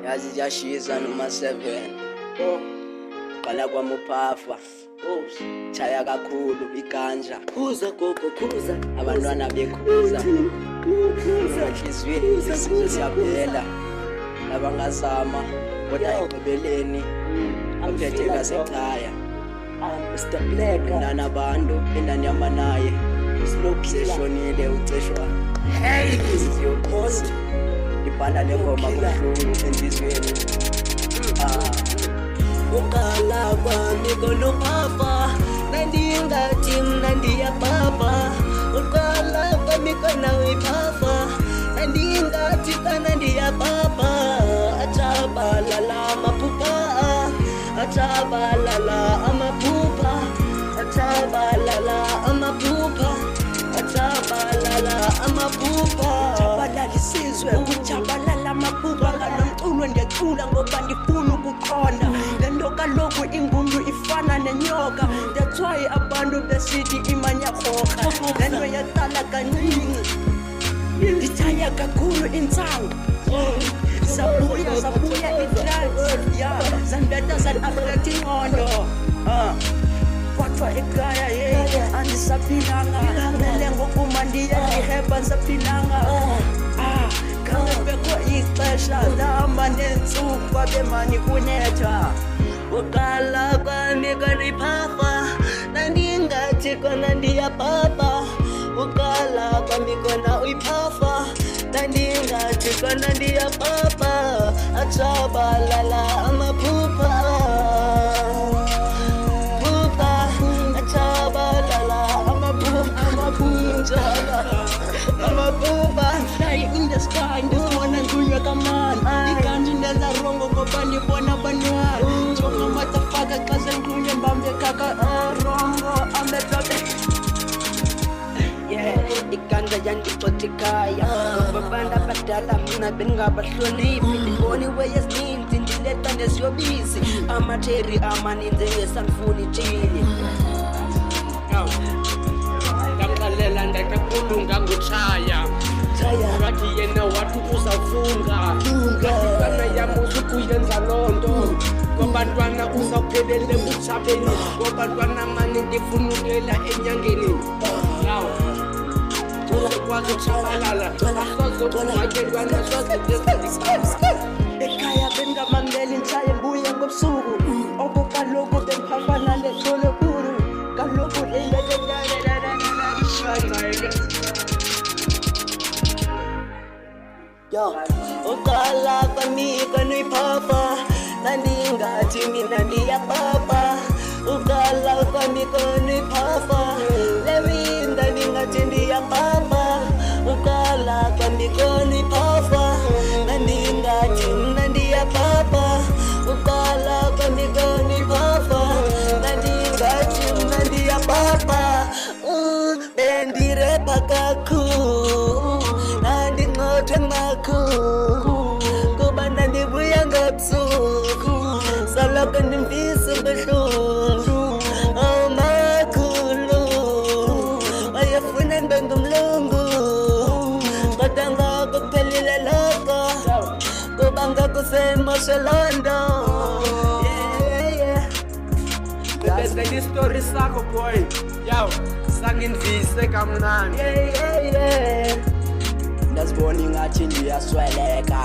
yazi ziyashiza noma 7 bhala kwamuphafa chaya kakhulu iganja Khuza gogo khuza abantwana bekhuza enhliziyweni isizwe siyaphela labangazama kodwa ekugqibeleni aphethe kasekhaya Mr. Black nanabantu endanyama naye seshonile ucishwa isiziyokhosi ibhala lengoma kubuhlungu enhliziyweni Ukala kwami konophafa nandingathi mna ndiyapapa Ukala kwami kona uyiphafa nandingathi kana ndiyapapa Achabalala amaphupha Achabalala amaphupha Achabalala amaphupha Achabalala amaphupha Chabalala isizwe kuchabalala amaphupha nganomculo ndiyacula ngoba ndifuna ukuqonda lento kaloku ingungu ifana nenyoka that's why abantu besithi imanyarhoka lento yaqala kancini ndithaya kakhulu intsangu zabuya itlans ya zandibetha zan-afekta ingqondo kodwa ekhaya ye andisaphilanga mele ngokuma ndiyaliheba ndisaphilanga kangabekho ixesha ndahamba neentsuku abemani kunetha Ukala kwami koniphafa nandingathi kona ndiyapapa Ukala kwami kona uyiphafa nandingathi kona ndiyapapa Achabalala amaphupha Phupha Achabalala amaphupha Amaphupha Fly in the sky ndifuna ndunywa kamani ikanti ndenza rongo ngoba ndibona abantwana jonga matafaka xa sendunywe mbambe kaka rongo ametoke Iganja yandixothekaya Babantu abadala mina bengabahloniphi Ndiboniwe ezininzi ndileta neziyobisi Amatheri amaninzi engesandifuni tshini Ngamxalela ndakakhulunga ngutshaya ngathi yena wathi uzawufunga ngathikana yam usukuyenza loo nto kobantwana uzawuphelele butshapeni kobantwana mani ndifunukela enyangeni yawo uzokwazi utshabalala asozokumakelwana ekhaya bengamameli ntshaye mbuye ngobusuku oko kaloku bendiphafana lesolokulu kaloku Ukala kwami konuyiphafa nandingathi mina ndiyapapa Ukala kwami konuyiphafa lewinda ndingathi ndiyapapa Ukala kwami konuyiphafa nandingathi mina ndiyapapa Ukala kwami konuyiphafa nandingathi mina ndiyapapa Bendirepa kakhulu nandinqothwe makhulu kuba ndandibuya ngobusuku soloko ndimfisa ubuhlungu makhulu wayefuna ndibe ngumlungu kodwa ngoku kuphelile loko kuba ngoku sendimoshe loo nto bese istori sakho boy yaw sangindvise kamnandi ndazibona ingathi ndiyasweleka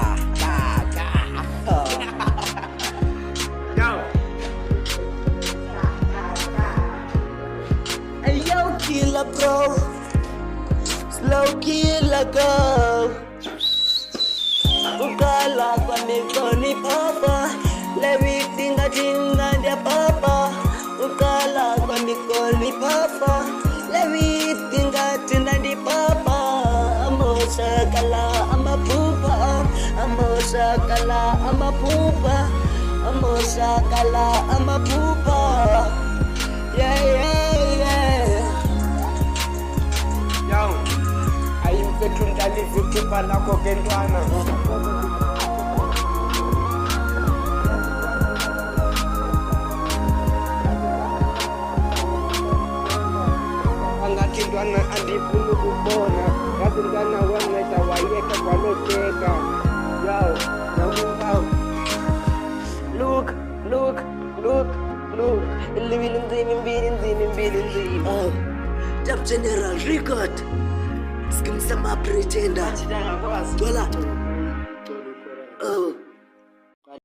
yaw Yo, killer bro, slow killer go. Ukala kwami koniphafa lewitinga tinga ndia papa Ukala kwami koniphafa lewitinga tinga ndi papa Amoshakala amaphupha Amoshakala amaphupha Amoshakala amaphupha Yeah yaw ayimfethu ndaliva iphupha lakho ke ntwana angathi ntwana andifuni ukubona yazi ntwana wanceda wayeka kwaloteka yaw yaw Top General Record Skim sama pretender Dola